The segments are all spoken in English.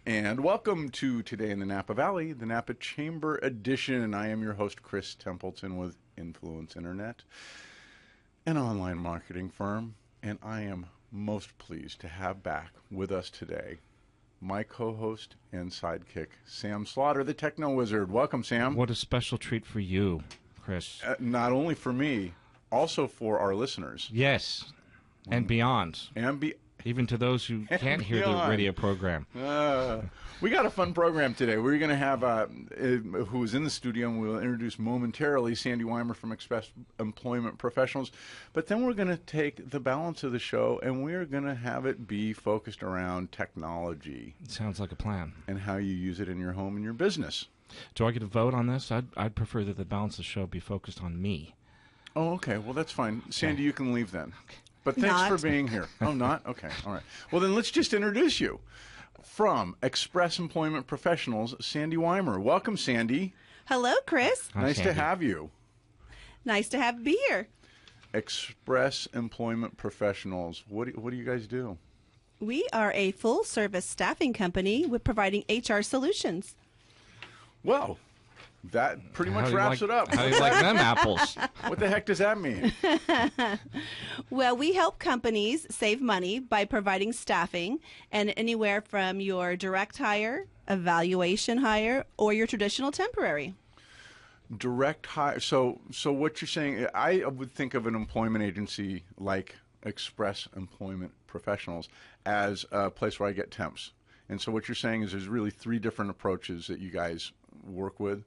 And welcome to Today in the Napa Valley, the Napa Chamber Edition. I am your host, Chris Templeton with Influence Internet, an online marketing firm. And I am most pleased to have back with us today my co-host and sidekick, Sam Slaughter, the TechnoWizard. Welcome, Sam. What a special treat for you, Chris. Not only for me, also for our listeners. Yes, and beyond. And even to those who can't hear the radio program. We got a fun program today. We're going to have, who is in the studio, and we'll introduce momentarily, Sandi Weimer from Express Employment Professionals. But then we're going to take the balance of the show, and we're going to have it be focused around technology. Sounds like a plan. And how you use it in your home and your business. Do I get a vote on this? I'd prefer that the balance of the show be focused on me. Oh, okay. Well, that's fine. Sandi, you can leave then. Okay. But thanks for being here. Oh, not? Okay. All right. Well, then let's just introduce you. From Express Employment Professionals, Sandi Weimer. Welcome, Sandi. Hello, Chris. Hi, nice Sandi. to have you. Nice to be here. Express Employment Professionals. What do you guys do? We are a full-service staffing company with providing HR solutions. Well, that pretty much wraps it up. How do you like them apples? What the heck does that mean? Well, we help companies save money by providing staffing, and anywhere from your direct hire, evaluation hire, or your traditional temporary. Direct hire. So what you're saying, I would think of an employment agency like Express Employment Professionals as a place where I get temps. And so what you're saying is there's really three different approaches that you guys work with?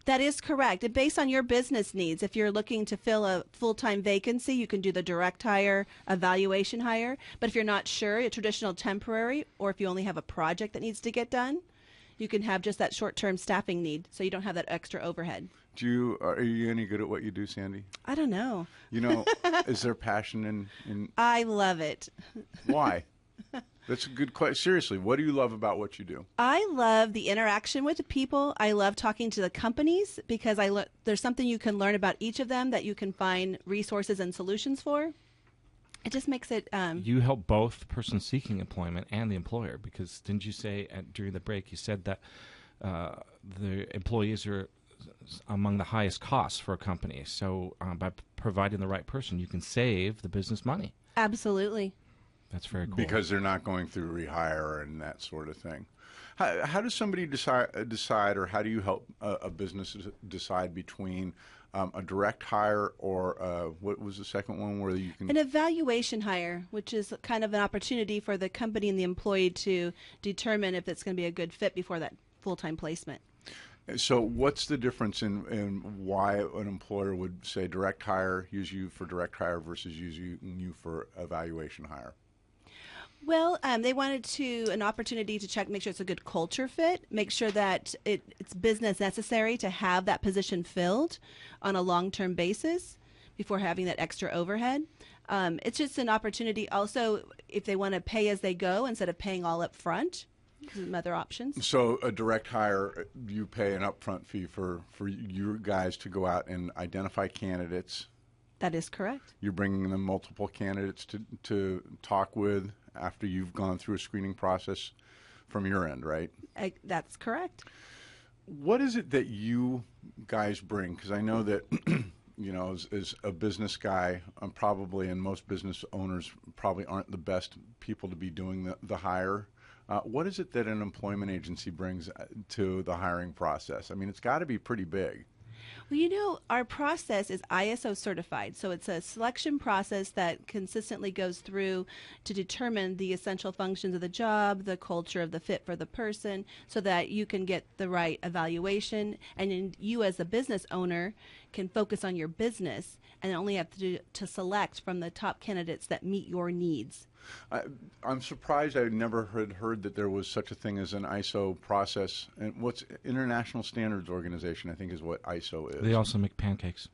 That is correct. And based on your business needs, if you're looking to fill a full-time vacancy, you can do the direct hire, evaluation hire. But if you're not sure, a traditional temporary, or if you only have a project that needs to get done, you can have just that short-term staffing need, so you don't have that extra overhead. Are you any good at what you do, Sandi? I don't know. You know, is there passion in I love it. Why? That's a good question. Seriously, what do you love about what you do? I love the interaction with the people. I love talking to the companies because there's something you can learn about each of them that you can find resources and solutions for. It just makes it... You help both the person seeking employment and the employer, because didn't you say during the break, you said that the employees are among the highest costs for a company. So by providing the right person, you can save the business money. Absolutely. That's very cool. Because they're not going through rehire and that sort of thing. How does somebody decide, or how do you help a business decide between a direct hire or what was the second one where you can... An evaluation hire, which is kind of an opportunity for the company and the employee to determine if it's going to be a good fit before that full-time placement. So what's the difference in why an employer would say direct hire, use you for direct hire versus use you for evaluation hire? Well, they wanted an opportunity to make sure it's a good culture fit, make sure that it's business necessary to have that position filled on a long-term basis before having that extra overhead. It's just an opportunity also if they want to pay as they go instead of paying all up front. Some other options. So a direct hire, you pay an upfront fee for your guys to go out and identify candidates. That is correct. You're bringing them multiple candidates to talk with after you've gone through a screening process from your end, right? That's correct. What is it that you guys bring? Because I know that, you know, as a business guy, I'm probably, and most business owners probably aren't the best people to be doing the hire. What is it that an employment agency brings to the hiring process? I mean, it's got to be pretty big. Well, you know, our process is ISO certified, so it's a selection process that consistently goes through to determine the essential functions of the job, the culture of the fit for the person, so that you can get the right evaluation, and then you as a business owner can focus on your business and only have to select from the top candidates that meet your needs. I'm surprised I never heard that there was such a thing as an ISO process. And what's International Standards Organization, I think, is what ISO is. They also make pancakes.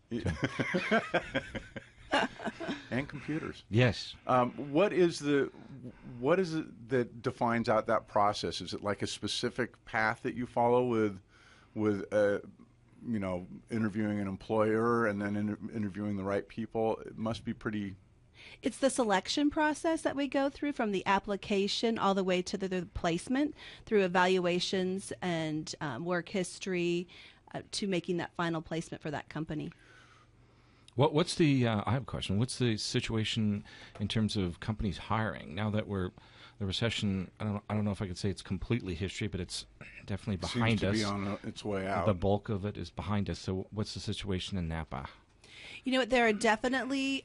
And computers. Yes. What is it that defines out that process? Is it like a specific path that you follow with you know, interviewing an employer and then interviewing the right people? It must be pretty It's the selection process that we go through from the application all the way to the placement through evaluations and work history to making that final placement for that company. What's the? I have a question. What's the situation in terms of companies hiring now that the recession? I don't know if I could say it's completely history, but it's definitely behind us. Seems to be on its way out. The bulk of it is behind us. So, what's the situation in Napa? You know what? They are definitely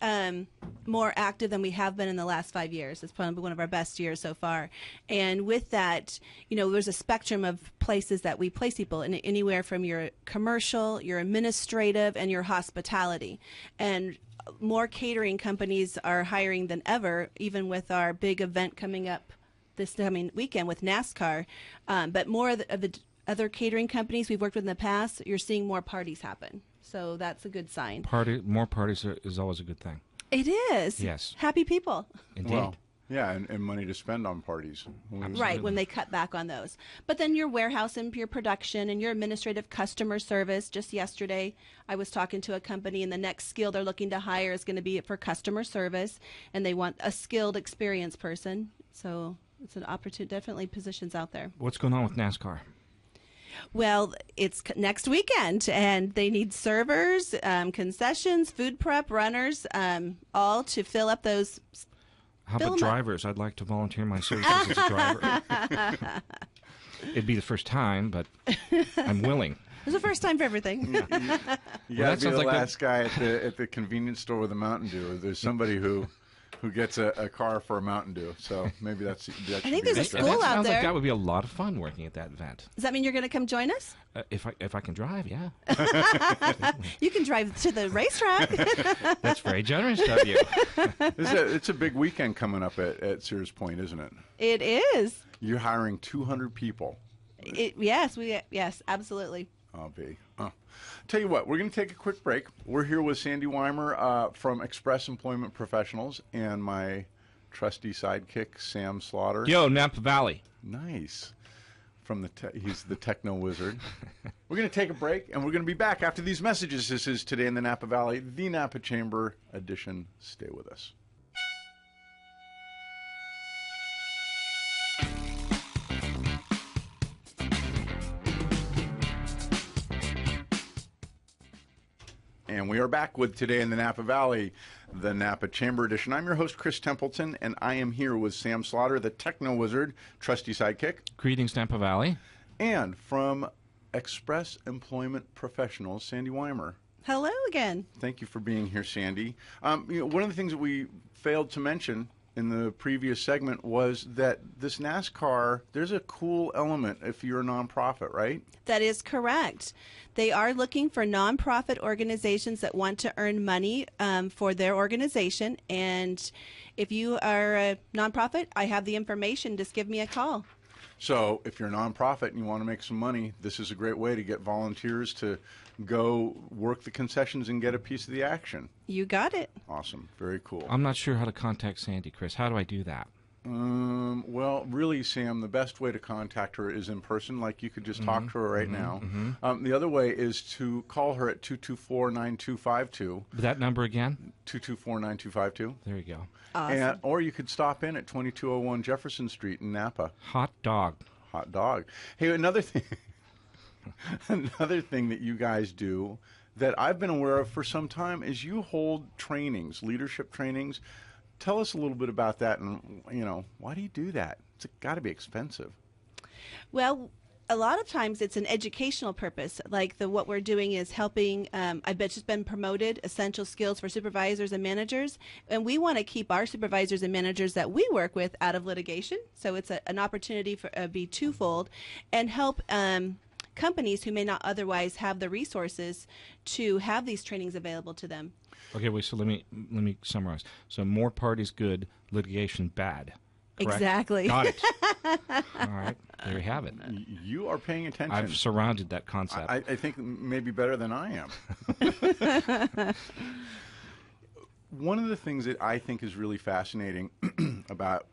more active than we have been in the last 5 years. It's probably one of our best years so far. And with that, there's a spectrum of places that we place people in, anywhere from your commercial, your administrative, and your hospitality. And more catering companies are hiring than ever, even with our big event coming up this coming weekend with NASCAR. But more of the other catering companies we've worked with in the past, you're seeing more parties happen. So that's a good sign. More parties is always a good thing. It is. Yes. Happy people. Indeed. Well, yeah, and money to spend on parties. Right, when they cut back on those. But then your warehouse and your production and your administrative customer service. Just yesterday, I was talking to a company, and the next skill they're looking to hire is going to be for customer service, and they want a skilled, experienced person. So it's an opportunity, definitely positions out there. What's going on with NASCAR? Well, it's next weekend, and they need servers, concessions, food prep, runners, all to fill up those. How about drivers? I'd like to volunteer my services as a driver. It'd be the first time, but I'm willing. It's the first time for everything. You gotta be the last guy at the convenience store with a Mountain Dew. There's somebody who gets a car for a Mountain Dew. So maybe that I think there's a school out sounds there. Like that would be a lot of fun working at that event. Does that mean you're going to come join us? If I can drive, yeah. You can drive to the racetrack. That's very generous of you. It's a big weekend coming up at Sears Point, isn't it? It is. You're hiring 200 people. Yes, absolutely. I'll be. Tell you what, we're going to take a quick break. We're here with Sandi Weimer from Express Employment Professionals and my trusty sidekick, Sam Slaughter. Yo, Napa Valley. Nice. He's the TechnoWizard. We're going to take a break, and we're going to be back after these messages. This is Today in the Napa Valley, the Napa Chamber edition. Stay with us. And we are back with Today in the Napa Valley, the Napa Chamber Edition. I'm your host, Chris Templeton, and I am here with Sam Slaughter, the TechnoWizard, trusty sidekick. Greetings, Napa Valley. And from Express Employment Professionals, Sandi Weimer. Hello again. Thank you for being here, Sandi. One of the things that we failed to mention in the previous segment was that this NASCAR, there's a cool element if you're a nonprofit, right? That is correct. They are looking for nonprofit organizations that want to earn money for their organization. And if you are a nonprofit, I have the information. Just give me a call. So if you're a nonprofit and you want to make some money, this is a great way to get volunteers to go work the concessions and get a piece of the action. You got it. Awesome. Very cool. I'm not sure how to contact Sandi, Chris. How do I do that? Well, really, Sam, the best way to contact her is in person, like you could just talk to her right now. The other way is to call her at 224-9252. That number again? 224-9252. There you go. Awesome. Or you could stop in at 2201 Jefferson Street in Napa. Hot dog. Hot dog. Hey, another thing that you guys do that I've been aware of for some time is you hold trainings, leadership trainings. Tell us a little bit about that, and why do you do that? It's got to be expensive. Well, a lot of times it's an educational purpose. Like what we're doing is helping. I've just been promoted essential skills for supervisors and managers, and we want to keep our supervisors and managers that we work with out of litigation. So it's an opportunity for be twofold, and help companies who may not otherwise have the resources to have these trainings available to them. Okay, wait. So let me summarize. So more parties good, litigation bad. Correct? Exactly. Got it. All right, there you have it. You are paying attention. I've surrounded that concept. I think maybe better than I am. One of the things that I think is really fascinating about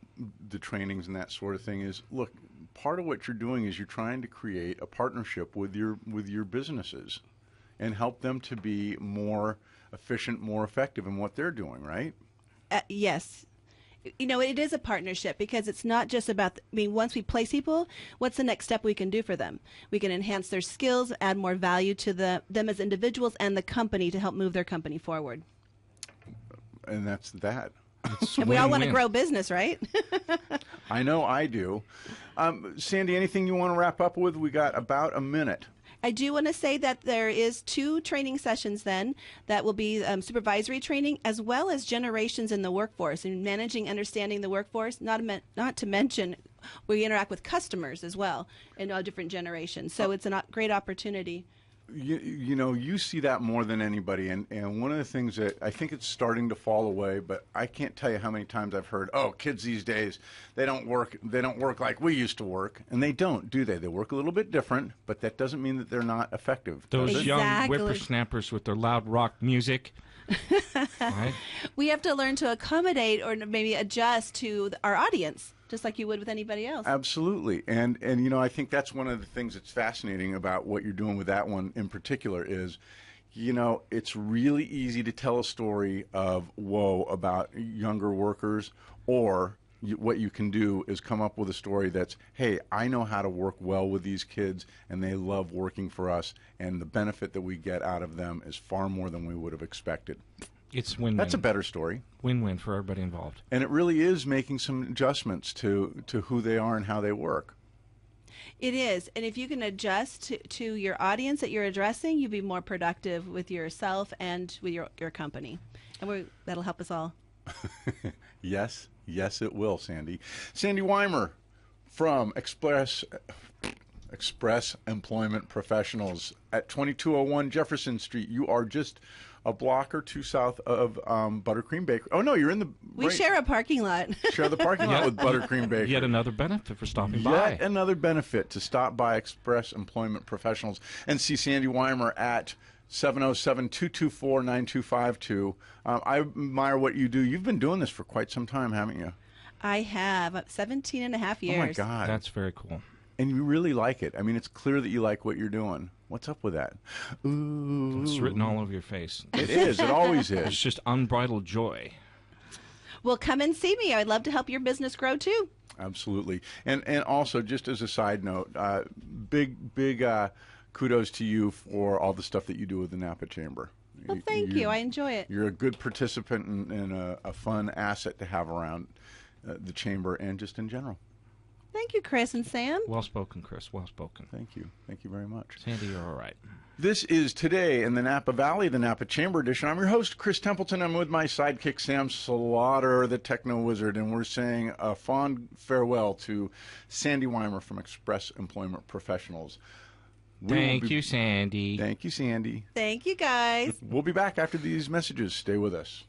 the trainings and that sort of thing is, look, part of what you're doing is you're trying to create a partnership with your businesses and help them to be more efficient, more effective in what they're doing, right? Yes. It is a partnership because it's not just about, once we place people, what's the next step we can do for them? We can enhance their skills, add more value to them as individuals and the company to help move their company forward. And that's that. And we all want to grow business, right? I know I do. Sandy, anything you want to wrap up with? We got about a minute. I do want to say that there is 2 training sessions then that will be supervisory training as well as generations in the workforce and managing, understanding the workforce, not to mention we interact with customers as well in all different generations. So it's a great opportunity. You see that more than anybody, and one of the things that I think it's starting to fall away, but I can't tell you how many times I've heard, oh, kids these days, they don't work like we used to work, and they don't, do they? They work a little bit different, but that doesn't mean that they're not effective. Those young whippersnappers with their loud rock music. Right? We have to learn to accommodate or maybe adjust to our audience, just like you would with anybody else. Absolutely. And I think that's one of the things that's fascinating about what you're doing with that one in particular is, it's really easy to tell a story of woe about younger workers, or what you can do is come up with a story that's, hey, I know how to work well with these kids, and they love working for us, and the benefit that we get out of them is far more than we would have expected. It's win-win. That's a better story. Win-win for everybody involved. And it really is making some adjustments to who they are and how they work. It is. And if you can adjust to your audience that you're addressing, you'll be more productive with yourself and with your company. And that'll help us all. Yes, it will, Sandy. Sandi Weimer from Express Employment Professionals at 2201 Jefferson Street. You are just a block or 2 south of Buttercream Bakery. Oh, no, you're in the... We share a parking lot. Share the parking lot with Buttercream Bakery. Yet another benefit for stopping by. Yet another benefit to stop by Express Employment Professionals and see Sandi Weimer at 707-224-9252. I admire what you do. You've been doing this for quite some time, haven't you? I have. 17 and a half years. Oh, my God. That's very cool. And you really like it. I mean, it's clear that you like what you're doing. What's up with that? Ooh. It's written all over your face. It is. It always is. It's just unbridled joy. Well, come and see me. I'd love to help your business grow, too. Absolutely. And also, just as a side note, big kudos to you for all the stuff that you do with the Napa Chamber. Well, thank you. I enjoy it. You're a good participant and a fun asset to have around the Chamber and just in general. Thank you, Chris and Sam. Well spoken, Chris. Well spoken. Thank you. Thank you very much. Sandy, you're all right. This is Today in the Napa Valley, the Napa Chamber Edition. I'm your host, Chris Templeton. I'm with my sidekick, Sam Slaughter, the TechnoWizard, and we're saying a fond farewell to Sandi Weimer from Express Employment Professionals. Thank you, Sandy. Thank you, Sandy. Thank you, guys. We'll be back after these messages. Stay with us.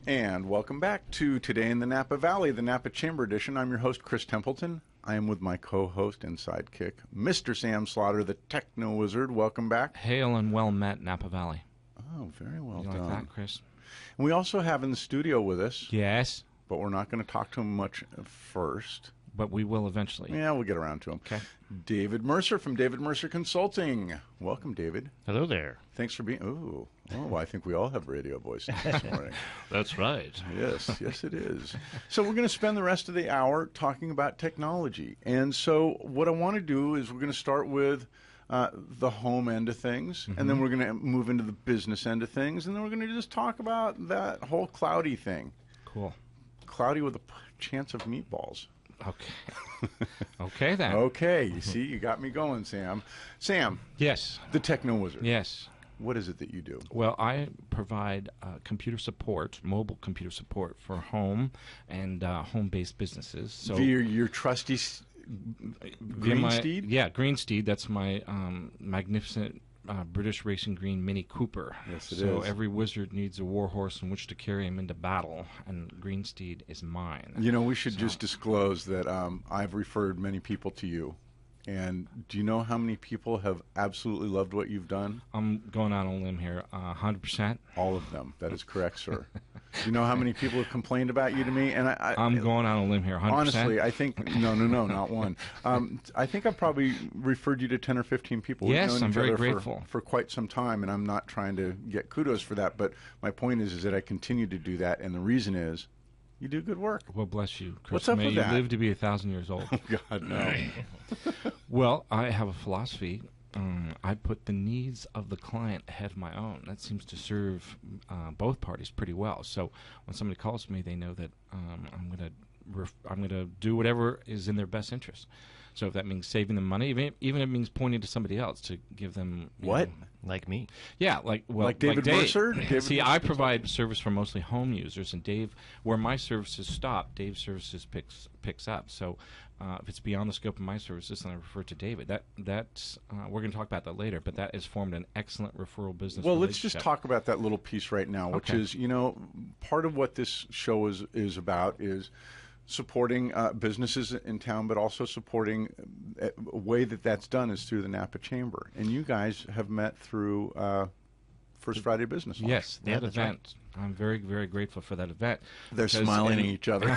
And welcome back to Today in the Napa Valley, the Napa Chamber Edition. I'm your host, Chris Templeton. I am with my co-host and sidekick, Mr. Sam Slaughter, the TechnoWizard. Welcome back. Hail and well met, Napa Valley. Oh, very well You done. like that, Chris? And we also have in the studio with us, Yes, but we're not going to talk to him much first. but we will eventually. Yeah, we'll get around to him. Okay. David Mercer from David Mercer Consulting. Welcome, David. Hello there. Thanks for being... Oh, I think we all have radio voices this morning. That's right. Yes, it is. So we're going to spend the rest of the hour talking about technology. And so what I want to do is we're going to start with the home end of things, and then we're going to move into the business end of things, and then we're going to just talk about that whole cloudy thing. Cool. Cloudy with a chance of meatballs. Okay. Okay, then. Okay, you see, you got me going, Sam. Sam, Yes. the TechnoWizard. Yes. What is it that you do? Well, I provide computer support, mobile computer support for home and home-based businesses. So Via your trusty green steed? Yeah, Green Steed. That's my magnificent British Racing Green Mini Cooper. Yes, it so is. every wizard needs a warhorse in which to carry him into battle, and Green Steed is mine. You know, we should just disclose that I've referred many people to you. And do you know how many people have absolutely loved what you've done? I'm going out on a limb here, 100%. All of them. That is correct, sir. You know how many people have complained about you to me? And I'm going on a limb here, 100%. honestly, I think no, not one. I think I've probably referred you to 10 or 15 people. We've Yes, known I'm each very other grateful. for quite some time, and I'm not trying to get kudos for that. But my point is that I continue to do that, and the reason is you do good work. Well, bless you, Chris. What's up May with you that? live to be 1,000 years old. Oh God, no. Well, I have a philosophy. I put the needs of the client ahead of my own. That seems to serve both parties pretty well. So when somebody calls me, they know that I'm going to do whatever is in their best interest. So if that means saving them money, even if it means pointing to somebody else to give them What? Like me. Yeah, like David Dave. Mercer? See, I provide service for mostly home users, and Dave, where my services stop, Dave's services picks up. So if it's beyond the scope of my services, then I refer to David. That's we're going to talk about that later, but that has formed an excellent referral business. Well, let's relationship. just talk about that little piece right now, which Okay. is, part of what this show is about is supporting businesses in town, but also supporting a way that's done is through the Napa Chamber. And you guys have met through First Friday Business Launch. Yes, Yeah, that that's event. I'm very, very grateful for that event. They're because smiling at in- each other.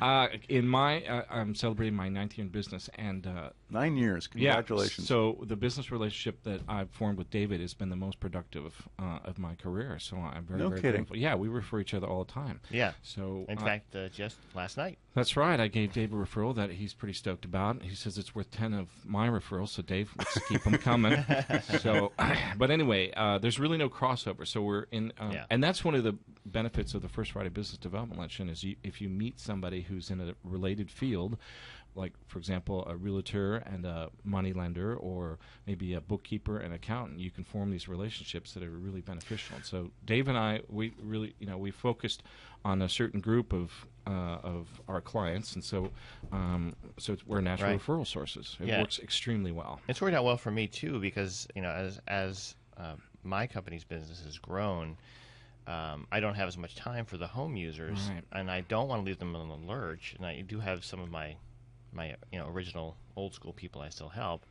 I'm celebrating my 9th year in business, and 9 years. Congratulations. Yeah, so the business relationship that I've formed with David has been the most productive of my career. So I'm very, No very kidding. grateful. Yeah, we refer each other all the time. Yeah. So In fact, just last night. that's right. I gave Dave a referral that he's pretty stoked about. He says it's worth 10 of my referrals. So Dave, let's keep them coming. So, but anyway, there's really no crossover. So we're in, Yeah. and that's one of the benefits of the First Friday Business Development Luncheon is if you meet somebody who's in a related field, like, for example, a realtor and a money lender, or maybe a bookkeeper and accountant, you can form these relationships that are really beneficial. And so Dave and I, we really, we focused on a certain group of our clients, and so we're natural Right. referral sources. It Yeah. works extremely well. It's worked out well for me too because as my company's business has grown, I don't have as much time for the home users, Right. and I don't want to leave them in the lurch. And I do have some of my original old school people I still help,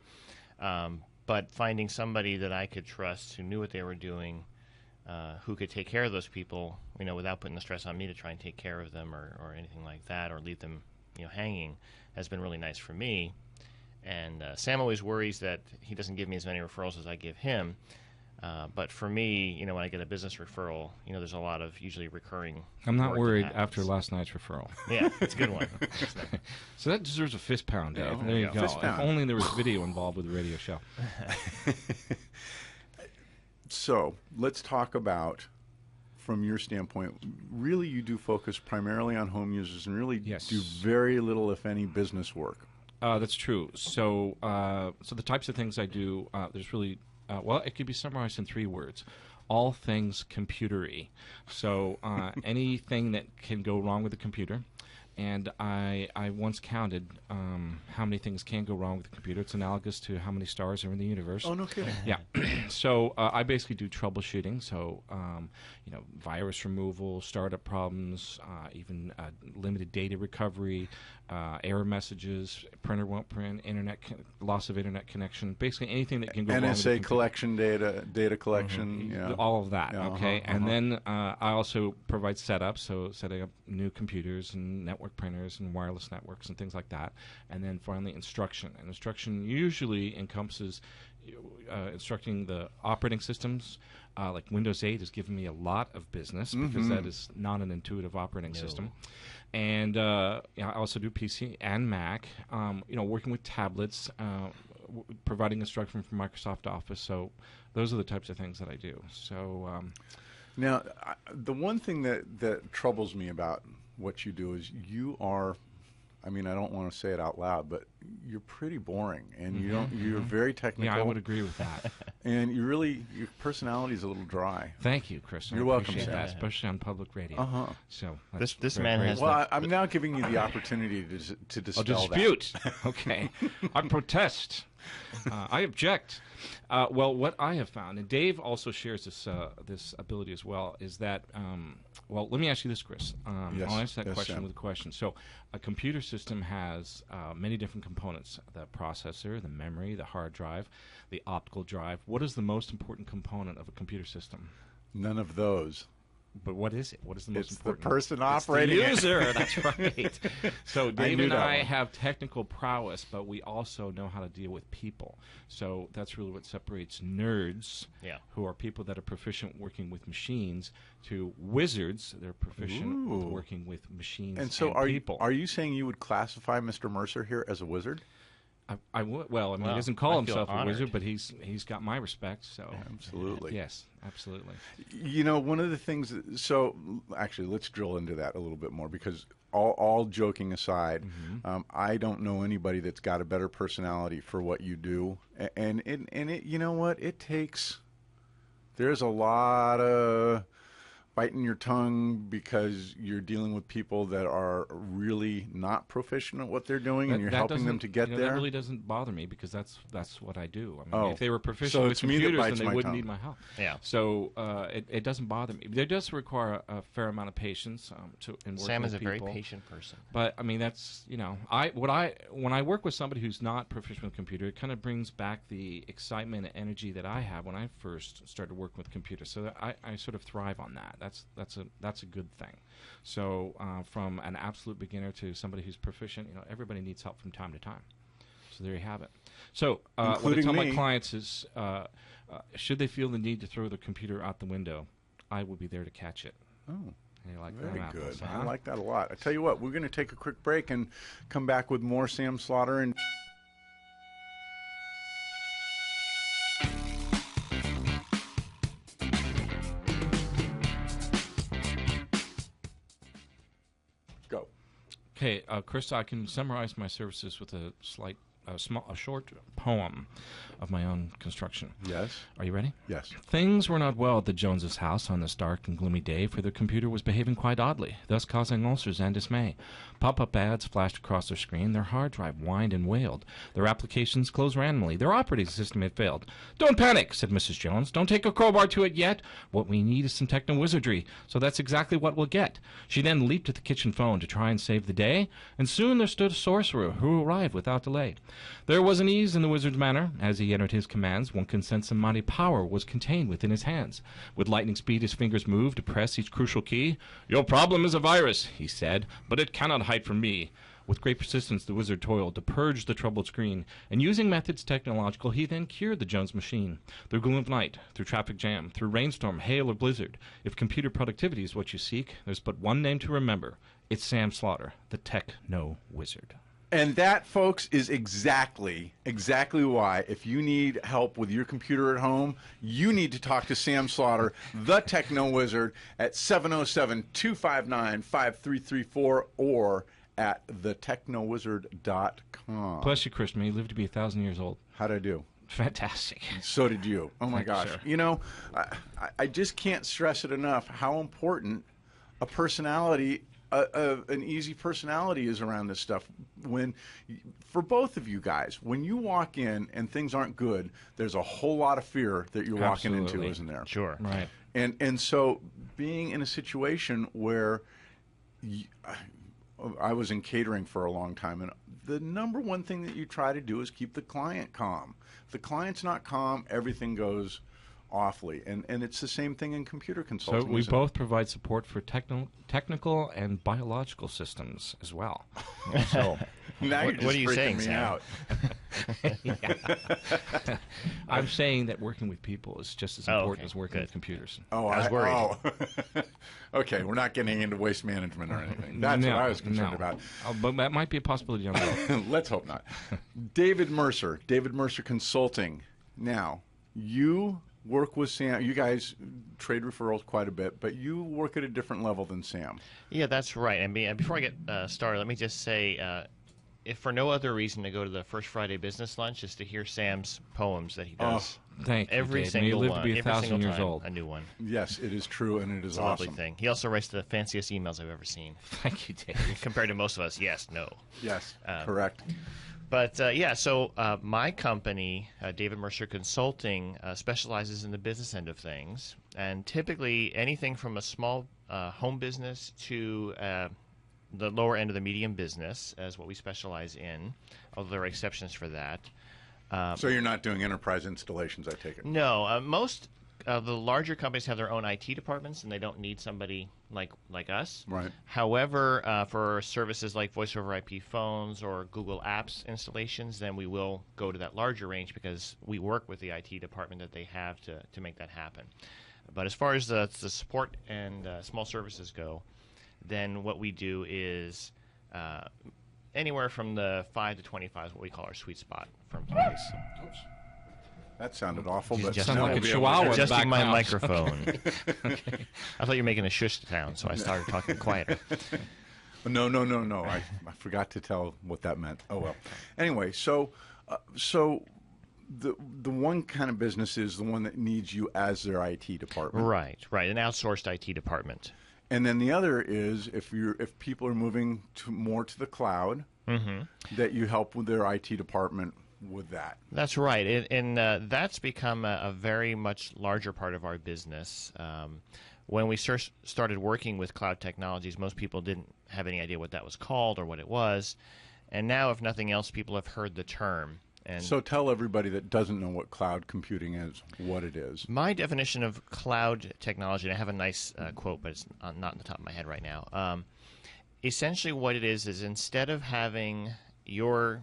but finding somebody that I could trust who knew what they were doing, who could take care of those people, without putting the stress on me to try and take care of them or anything like that, or leave them hanging, has been really nice for me. And Sam always worries that he doesn't give me as many referrals as I give him. But for me, when I get a business referral, there's a lot of usually recurring. I'm not work that worried happens. after last night's referral. Yeah, it's a good one. So that deserves a fist pound, Dave. Yeah, There you yeah. go. Fist If pound. only there was video involved with the radio show. So let's talk about, from your standpoint, really you do focus primarily on home users and really Yes. do very little, if any, business work. That's true. So, so the types of things I do, there's really, it could be summarized in 3 words: all things computery. So, anything that can go wrong with the computer. And I once counted how many things can go wrong with the computer. It's analogous to how many stars are in the universe. Oh, no kidding. Yeah. So I basically do troubleshooting. So, virus removal, startup problems, even limited data recovery, error messages, printer won't print, loss of internet connection, basically anything that can go wrong with the NSA computer. collection data collection. Yeah. All of that, Yeah, okay? uh-huh, And then I also provide setup, so setting up new computers and network printers and wireless networks and things like that. And then finally instruction. And instruction usually encompasses instructing the operating systems. Like Windows 8 has given me a lot of business because that is not an intuitive operating system. And I also do PC and Mac, working with tablets, providing instruction from Microsoft Office. So those are the types of things that I do. So Now, the one thing that troubles me about what you do is you are, I don't want to say it out loud, but you're pretty boring, and you're very technical. yeah, I would agree with that. And your personality is a little dry. Thank you, Chris. I You're welcome, appreciate Sam. that, especially on public radio. Uh-huh. So This man has Well, I'm now giving you the opportunity to dispel dispute. Okay, I protest. I object. Well, what I have found, and Dave also shares this ability as well, is that. Well, let me ask you this, Chris. Yes. I'll answer that Yes, question Sam. with a question. So, a computer system has many different components: the processor, the memory, the hard drive, the optical drive. What is the most important component of a computer system? None of those. But what is it? What is the most It's the important? person It's operating the it. user. That's right. So Dave knew and that I one. have technical prowess, but we also know how to deal with people. So that's really what separates nerds, Yeah. who are people that are proficient working with machines, to wizards. They're proficient with Ooh. working with machines And so, are people. you saying you would classify Mr. Mercer here as a wizard? I would. Well, I mean, Well, he doesn't call I feel himself a honored. wizard, but he's got my respect. So Absolutely. yes, absolutely. You know, one of the things. So, actually, let's drill into that a little bit more because all joking aside, I don't know anybody that's got a better personality for what you do, and it. You know what? It takes. There's a lot of biting your tongue because you're dealing with people that are really not proficient at what they're doing, and you're helping them to get there. That really doesn't bother me because that's what I do. I mean, Oh. if they were proficient So with it's me that computers, bites then my they wouldn't tongue. need my help. Yeah. So it doesn't bother me. There does require a fair amount of patience in working Sam is with a very people. patient person. But I mean, that's when I work with somebody who's not proficient with a computer, it kind of brings back the excitement and energy that I had when I first started working with computers. So that I sort of thrive on that. That's a good thing. So from an absolute beginner to somebody who's proficient, everybody needs help from time to time. So there you have it. So what I Including tell my me. clients is, should they feel the need to throw the computer out the window, I will be there to catch it. Oh. And you like Very them good. apples, I huh? like that a lot. I tell you what, we're going to take a quick break and come back with more Sam Slaughter and. Go. Okay, Chris, I can summarize my services with a short poem of my own construction. Yes. Are you ready? Yes. Things were not well at the Joneses' house on this dark and gloomy day, for their computer was behaving quite oddly, thus causing ulcers and dismay. Pop-up ads flashed across their screen, their hard drive whined and wailed, their applications closed randomly, their operating system had failed. "Don't panic," said Mrs. Jones. "Don't take a crowbar to it yet. What we need is some techno-wizardry, so that's exactly what we'll get." She then leaped at the kitchen phone to try and save the day, and soon there stood a sorcerer who arrived without delay. There was an ease in the wizard's manner. As he entered his commands, one can sense some mighty power was contained within his hands. With lightning speed his fingers moved to press each crucial key. "Your problem is a virus," he said, "but it cannot hide from me." With great persistence the wizard toiled to purge the troubled screen, and using methods technological he then cured the Jones machine. Through gloom of night, through traffic jam, through rainstorm, hail, or blizzard, if computer productivity is what you seek, there's but one name to remember. It's Sam Slaughter, the TechnoWizard. And that, folks, is exactly why, if you need help with your computer at home, you need to talk to Sam Slaughter, the TechnoWizard, at 707-259-5334 or at thetechnowizard.com. Bless you, Chris. May you live to be 1,000 years old. How'd I do? Fantastic. So did you. Oh, my Thank you, gosh. sir. You know, I just can't stress it enough how important a personality an easy personality is around this stuff. For both of you guys, when you walk in and things aren't good, there's a whole lot of fear that you're walking into, Absolutely. isn't there? Sure. Right. And so being in a situation where I was in catering for a long time, and the number one thing that you try to do is keep the client calm. If the client's not calm, everything goes awfully, and it's the same thing in computer So consulting. we isn't both provide support for technical and biological systems as well. So it? Now you're What just are you freaking saying, me Sam? out. I'm saying that working with people is just as Oh, important okay. as working Good. with computers. Oh, I was worried. Oh. Okay, we're not getting into waste management or anything. That's what I was concerned about. But that might be a possibility down the road. Let's hope not. David Mercer Consulting. Now, you work with Sam. You guys trade referrals quite a bit, but you work at a different level than Sam. Yeah, that's right. And before I get started, let me just say, if for no other reason to go to the First Friday Business Lunch is to hear Sam's poems that he does. Thank you, Every Dave. single May you live one. to be Every 1,000 single years time, old. a new one. Yes, it is true, and it is It's a awesome. lovely thing. He also writes the fanciest emails I've ever seen. Thank you, Dave. Compared to most of us, yes, no. Yes, correct. But so my company, David Mercer Consulting, specializes in the business end of things, and typically anything from a small home business to the lower end of the medium business is what we specialize in, although there are exceptions for that. So you're not doing enterprise installations, I take it? No, most the larger companies have their own IT departments, and they don't need somebody like us. Right. However, for services like voice over IP phones or Google Apps installations, then we will go to that larger range because we work with the IT department that they have to make that happen. But as far as the support and small services go, then what we do is anywhere from the 5 to 25 is what we call our sweet spot for employees. Oops. That sounded awful, He's but just Sound like a we'll be able to- chihuahua in the adjusting my background. microphone. I thought you were making a shush sound, so I started talking quieter. No. I forgot to tell what that meant. Oh well. Anyway, so the one kind of business is the one that needs you as their IT department, Right, an outsourced IT department. and then the other is if people are moving more to the cloud, that you help with their IT department with that. That's right, and that's become a very much larger part of our business. When we started working with cloud technologies, most people didn't have any idea what that was called or what it was, and now, if nothing else, people have heard the term. And So tell everybody that doesn't know what cloud computing is, what it is. my definition of cloud technology, and I have a nice quote, but it's not on the top of my head right now. Essentially, what it is instead of having your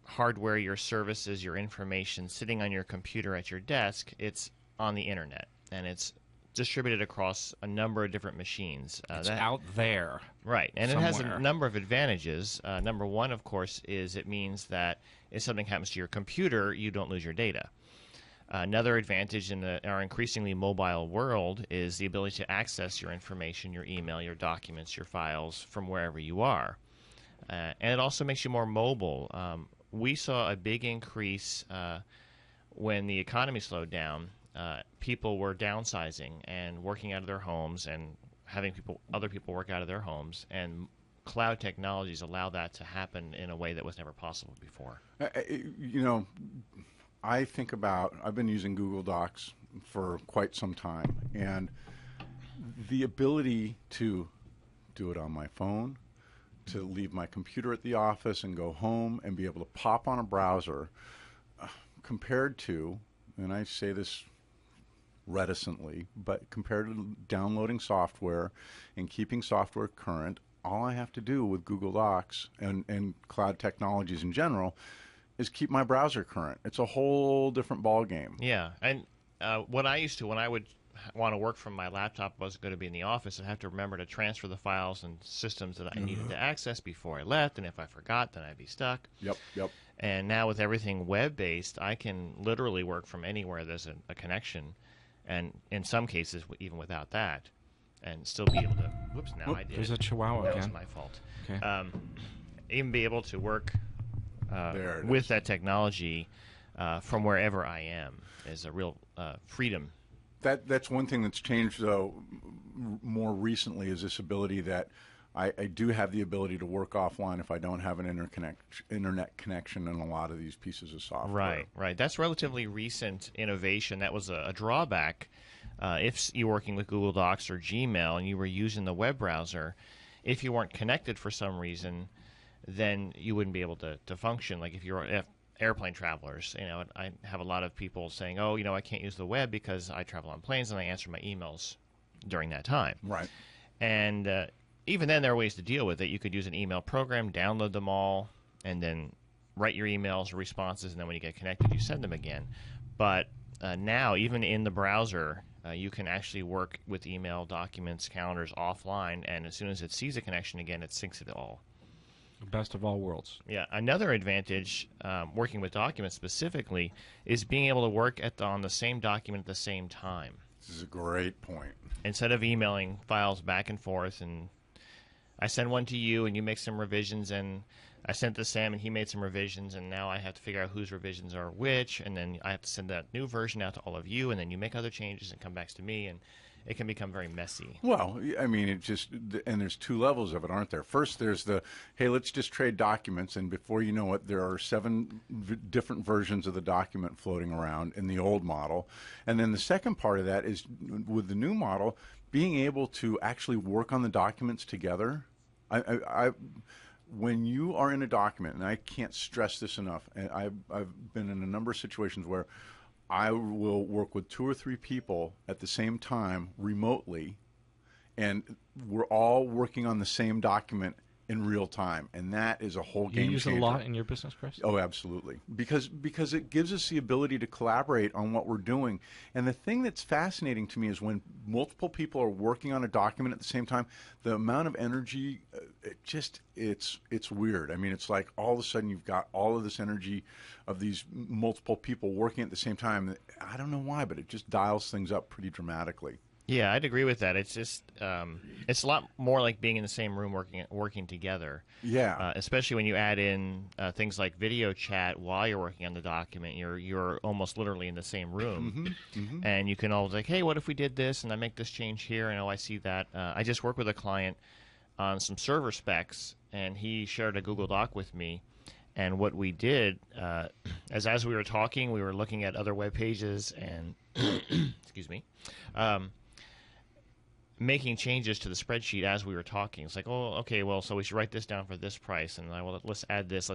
hardware, your services, your information sitting on your computer at your desk, it's on the internet, and it's distributed across a number of different machines. It's out there. Right, and somewhere. it has a number of advantages. Number one, of course, is it means that if something happens to your computer, you don't lose your data. Another advantage in our increasingly mobile world is the ability to access your information, your email, your documents, your files from wherever you are. And it also makes you more mobile. We saw a big increase when the economy slowed down. People were downsizing and working out of their homes and having other people work out of their homes, and cloud technologies allow that to happen in a way that was never possible before. I've been using Google Docs for quite some time, and the ability to do it on my phone, to leave my computer at the office and go home and be able to pop on a browser, compared to, and I say this reticently, but compared to downloading software and keeping software current, all I have to do with Google Docs and cloud technologies in general is keep my browser current. It's a whole different ballgame. Yeah, and what I used to, when I would want to work from my laptop, wasn't going to be in the office, I'd have to remember to transfer the files and systems that I needed to access before I left, and if I forgot, then I'd be stuck. Yep. And now with everything web-based, I can literally work from anywhere there's a connection, and in some cases, even without that, and still be able to, whoops, now I did. There's a chihuahua That was again. my fault. Okay. Even be able to work There it with is. that technology from wherever I am is a real freedom. That's one thing that's changed, though, more recently, is this ability that I do have the ability to work offline if I don't have an internet connection in a lot of these pieces of software. Right. That's relatively recent innovation. That was a drawback. If you're working with Google Docs or Gmail and you were using the web browser, if you weren't connected for some reason, then you wouldn't be able to function. Like if you're airplane travelers, I have a lot of people saying, "Oh, I can't use the web because I travel on planes and I answer my emails during that time." Right. And even then, there are ways to deal with it. You could use an email program, download them all, and then write your emails or responses, and then when you get connected, you send them again. But now, even in the browser, you can actually work with email, documents, calendars offline, and as soon as it sees a connection again, it syncs it all. Best of all worlds. Yeah, another advantage working with documents specifically is being able to work on the same document at the same time. This is a great point. Instead of emailing files back and forth, and I send one to you and you make some revisions, and I sent to Sam and he made some revisions, and now I have to figure out whose revisions are which, and then I have to send that new version out to all of you, and then you make other changes and come back to me, and it can become very messy. Well, I mean, and there's two levels of it, aren't there? First, there's hey, let's just trade documents, and before you know it, there are 7 different versions of the document floating around in the old model. And then the second part of that is, with the new model, being able to actually work on the documents together. When you are in a document, and I can't stress this enough, and I've been in a number of situations where I will work with 2 or 3 people at the same time remotely, and we're all working on the same document in real time, and that is a whole game changer. You use it a lot in your business, Chris? Oh, absolutely. Because it gives us the ability to collaborate on what we're doing. And the thing that's fascinating to me is when multiple people are working on a document at the same time, the amount of energy, it's weird. I mean, it's like all of a sudden you've got all of this energy of these multiple people working at the same time. I don't know why, but it just dials things up pretty dramatically. Yeah, I'd agree with that. It's just it's a lot more like being in the same room working together. Yeah. Especially when you add in things like video chat while you're working on the document. You're almost literally in the same room, and you can always like, hey, what if we did this and I make this change here? And I see that. I just worked with a client on some server specs, and he shared a Google Doc with me. And what we did, as we were talking, we were looking at other web pages and excuse me. Making changes to the spreadsheet as we were talking. It's like, oh, okay, well, so we should write this down for this price, and let's add this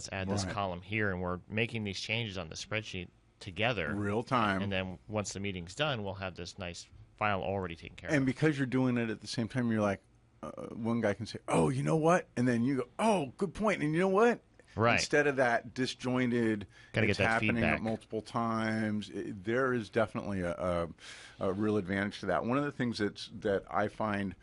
column here, and we're making these changes on the spreadsheet together. Real time. And then once the meeting's done, we'll have this nice file already taken care of. And because you're doing it at the same time, you're like, one guy can say, oh, you know what? And then you go, oh, good point. And you know what? Right. Instead of that disjointed, Gotta it's get that happening feedback. at multiple times, there is definitely a real advantage to that. One of the things that I find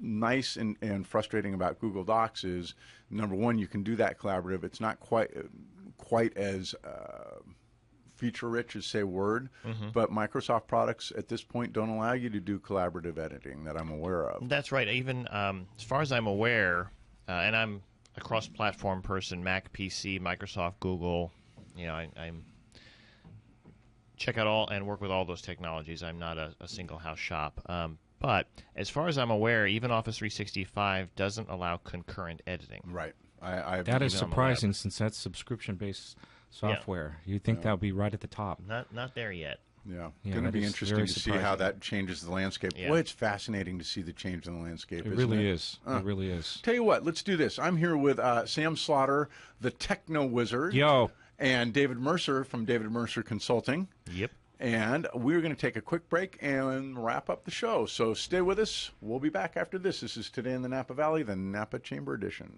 nice and frustrating about Google Docs is, number one, you can do that collaborative. It's not quite as feature-rich as, say, Word, but Microsoft products at this point don't allow you to do collaborative editing that I'm aware of. That's right. Even as far as I'm aware, and I'm a cross-platform person, Mac, PC, Microsoft, Google. I'm check out all and work with all those technologies. I'm not a single house shop. But as far as I'm aware, even Office 365 doesn't allow concurrent editing. Right. That is surprising since that's subscription-based software. You'd think that would be right at the top. Not there yet. Yeah, Yeah, going to that be is interesting very to see how surprising. that changes the landscape. Yeah. Boy, it's fascinating to see the change in the landscape, It isn't really it? is. It really is. Tell you what, let's do this. I'm here with Sam Slaughter, the TechnoWizard. Yo. And David Mercer from David Mercer Consulting. Yep. And we're going to take a quick break and wrap up the show. So stay with us. We'll be back after this. This is Today in the Napa Valley, the Napa Chamber Edition.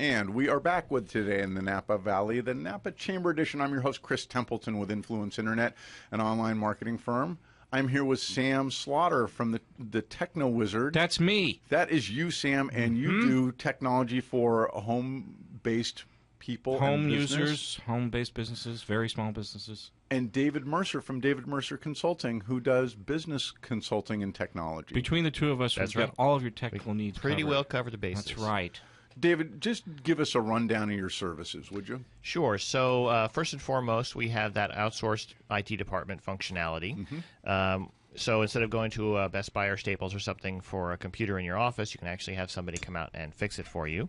And we are back with Today in the Napa Valley, the Napa Chamber Edition. I'm your host, Chris Templeton with Influence Internet, an online marketing firm. I'm here with Sam Slaughter from the TechnoWizard. That's me. That is you, Sam, and you do technology for home-based people, Home and business. users, home-based businesses, very small businesses. And David Mercer from David Mercer Consulting, who does business consulting and technology. Between the two of us, That's we've right. got all of your technical needs Pretty covered. well covered the bases. That's right. David, just give us a rundown of your services, would you? Sure. So first and foremost, we have that outsourced IT department functionality. So instead of going to a Best Buy or Staples or something for a computer in your office, you can actually have somebody come out and fix it for you.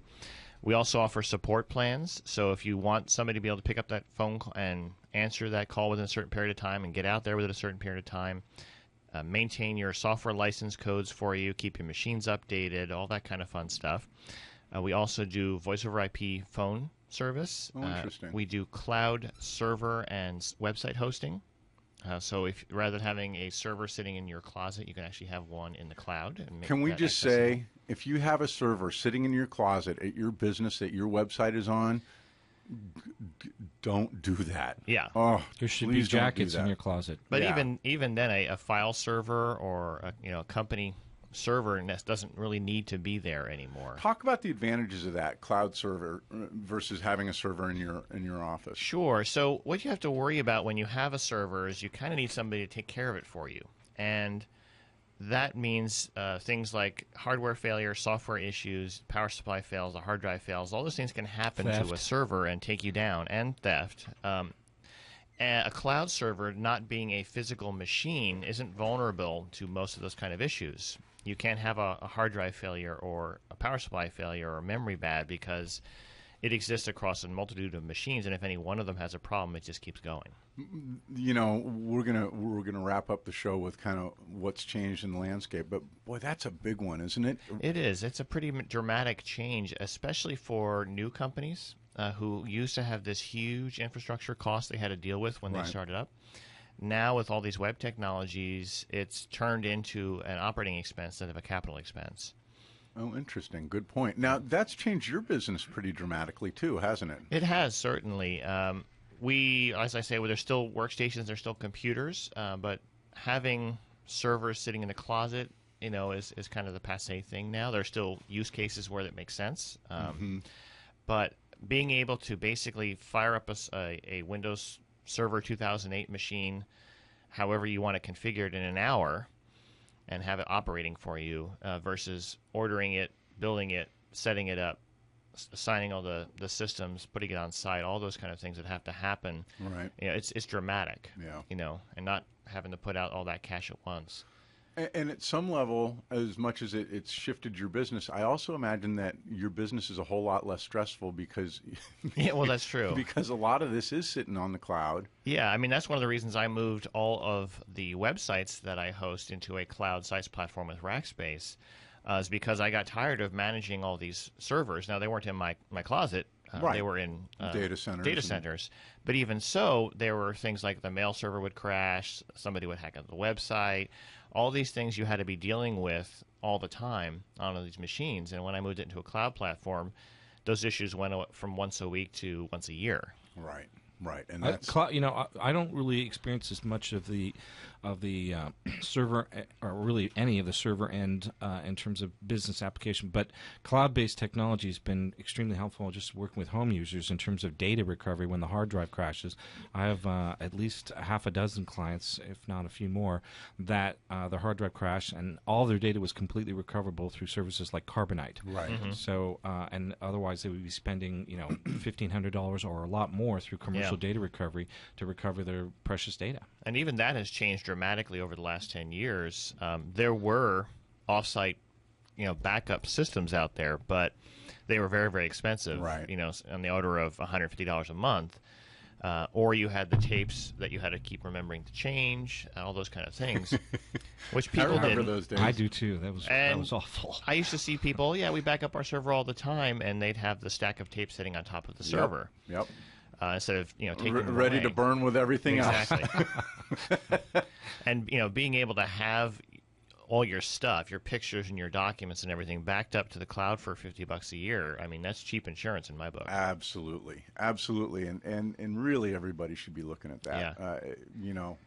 We also offer support plans. So if you want somebody to be able to pick up that phone call and answer that call within a certain period of time and get out there within a certain period of time, maintain your software license codes for you, keep your machines updated, all that kind of fun stuff. We also do voice over IP phone service. Oh, interesting. We do cloud server and website hosting. So if rather than having a server sitting in your closet, you can actually have one in the cloud. And make Can we that just accessible. say, if you have a server sitting in your closet at your business that your website is on, don't do that. Yeah. Oh, There should be please don't do jackets in that. your closet. But Yeah. even then, a file server or a company server doesn't really need to be there anymore. Talk about the advantages of that cloud server versus having a server in your office. Sure. So what you have to worry about when you have a server is you kind of need somebody to take care of it for you. And that means things like hardware failure, software issues, power supply fails, the hard drive fails. All those things can happen to Theft. a server and take you down, and theft. A cloud server, not being a physical machine, isn't vulnerable to most of those kind of issues. You can't have a hard drive failure or a power supply failure or memory bad because it exists across a multitude of machines, and if any one of them has a problem, it just keeps going. You know, we're gonna wrap up the show with kind of what's changed in the landscape, but boy, that's a big one, isn't it? It is. It's a pretty dramatic change, especially for new companies who used to have this huge infrastructure cost they had to deal with when they started up. Now, with all these web technologies, it's turned into an operating expense instead of a capital expense. Oh, interesting. Good point. Now, that's changed your business pretty dramatically too, hasn't it? It has, certainly. We, as I say, well, there's still workstations, there's still computers, but having servers sitting in the closet, you know, is kind of the passé thing now. There are still use cases where that makes sense. But being able to basically fire up a Windows Server 2008 machine, however you want to configure it in an hour, and have it operating for you versus ordering it, building it, setting it up, assigning all the systems, putting it on site, all those kind of things that have to happen. Right. You know, it's dramatic. Yeah. You know, and not having to put out all that cash at once. And at some level, as much as it's shifted your business, I also imagine that your business is a whole lot less stressful because Yeah, well, that's true. because a lot of this is sitting on the cloud. Yeah, I mean, that's one of the reasons I moved all of the websites that I host into a cloud sites platform with Rackspace, is because I got tired of managing all these servers. Now, they weren't in my closet. They were in data centers. But even so, there were things like the mail server would crash, somebody would hack into the website. All these things you had to be dealing with all the time on these machines. And when I moved it into a cloud platform, those issues went from once a week to once a year. Right. Right, and that's you know, I don't really experience as much of the server, or really any of the server end in terms of business application. But cloud-based technology has been extremely helpful. Just working with home users in terms of data recovery when the hard drive crashes. I have at least a half a dozen clients, if not a few more, that their hard drive crashed and all their data was completely recoverable through services like Carbonite. right. So, and otherwise they would be spending, you know, $1,500 or a lot more through commercial data recovery to recover their precious data. And even that has changed dramatically over the last 10 years. There were offsite, you know, backup systems out there, but they were very, very expensive. Right. You know, on the order of $150 a month. Or you had the tapes that you had to keep remembering to change, all those kind of things, which people I remember did. those days. I do too. That was awful. I used to see people, we back up our server all the time, and they'd have the stack of tape sitting on top of the server. Yep. Instead of taking them ready away. to burn with everything else. Exactly. And being able to have all your stuff, your pictures and your documents and everything backed up to the cloud for $50 a year. I mean, that's cheap insurance in my book. Absolutely, and really everybody should be looking at that. Yeah.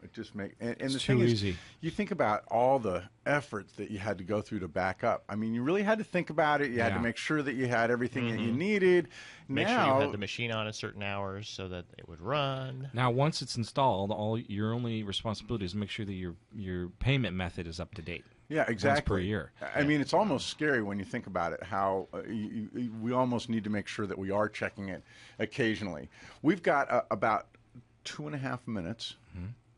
It just makes and It's the too thing easy. is, you think about all the efforts that you had to go through to back up. I mean, you really had to think about it. You had to make sure that you had everything that you needed. Make now, sure you had the machine on at certain hours so that it would run. Now, once it's installed, all your only responsibility is make sure that your payment method is up to date. Yeah, exactly. Once per year. I mean, it's almost scary when you think about it, how we almost need to make sure that we are checking it occasionally. We've got about 2.5 minutes.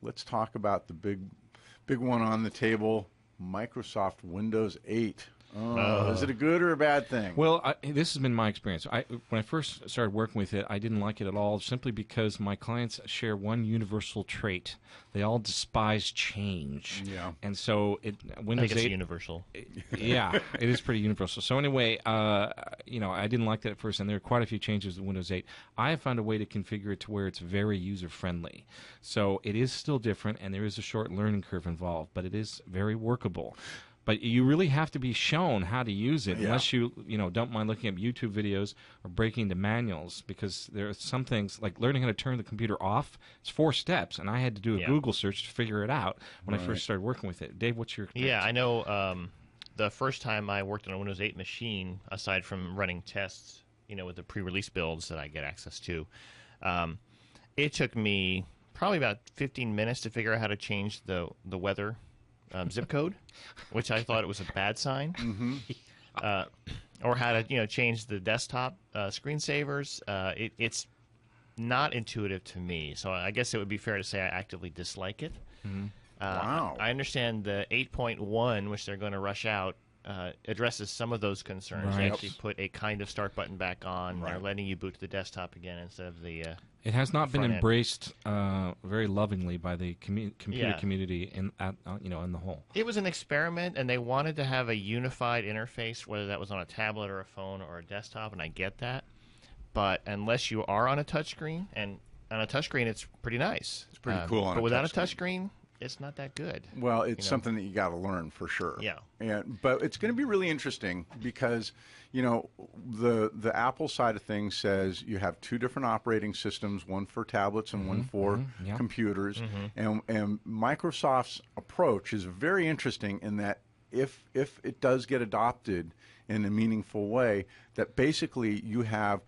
Let's talk about the big one on the table, Microsoft Windows 8. Is it a good or a bad thing? Well, this has been my experience. When I first started working with it, I didn't like it at all, simply because my clients share one universal trait. They all despise change. Yeah. And so Windows I think 8... it's universal. Yeah, it is pretty universal. So anyway, I didn't like that at first, and there are quite a few changes in Windows 8. I have found a way to configure it to where it's very user-friendly. So it is still different, and there is a short learning curve involved, but it is very workable. But you really have to be shown how to use it, unless you don't mind looking at YouTube videos or breaking into manuals, because there are some things like learning how to turn the computer off. It's 4 steps, and I had to do a Google search to figure it out when I first started working with it. Dave, what's your experience? Yeah, I know the first time I worked on a Windows 8 machine, aside from running tests, with the pre-release builds that I get access to, it took me probably about 15 minutes to figure out how to change the weather zip code, which I thought it was a bad sign. Or how to change the desktop screensavers. It's not intuitive to me, so I guess it would be fair to say I actively dislike it. Wow. I understand the 8.1, which they're going to rush out addresses some of those concerns. Right. They actually put a kind of start button back on. Right. They're letting you boot to the desktop again instead of the It has not been front end. embraced very lovingly by the computer Yeah. community in the whole. It was an experiment, and they wanted to have a unified interface, whether that was on a tablet or a phone or a desktop, and I get that. But unless you are on a touchscreen, and on a touchscreen it's pretty nice. It's pretty cool on But a without touchscreen. a touchscreen, it's not that good. Well, it's something that you got to learn for sure. Yeah. But it's going to be really interesting because, the Apple side of things says you have two different operating systems, one for tablets and one for yeah. computers. And Microsoft's approach is very interesting in that if it does get adopted in a meaningful way, that basically you have,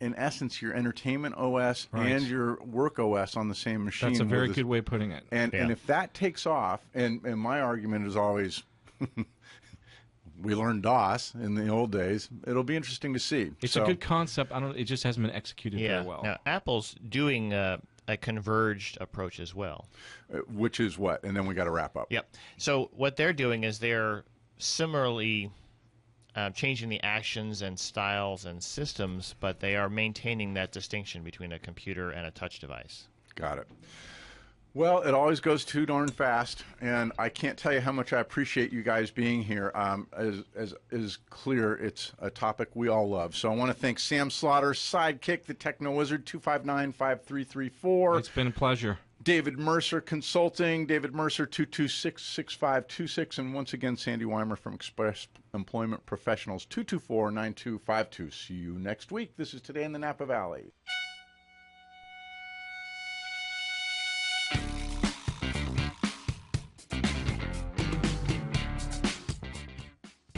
in essence, your entertainment OS Right. and your work OS on the same machine. That's a very with good way of putting it. And if that takes off, and my argument is always, we learned DOS in the old days. It'll be interesting to see. It's a good concept. It just hasn't been executed very well. Now, Apple's doing a converged approach as well. Which is what? And then we got to wrap up. Yep. So what they're doing is they're similarly changing the actions and styles and systems, but they are maintaining that distinction between a computer and a touch device. Got it. Well, it always goes too darn fast, and I can't tell you how much I appreciate you guys being here. As is clear, it's a topic we all love. So I want to thank Sam Slaughter, Sidekick, the TechnoWizard, 259-5334. It's been a pleasure. David Mercer Consulting, David Mercer, 226-6526, and once again, Sandi Weimer from Express Employment Professionals, 224-9252. See you next week. This is Today in the Napa Valley.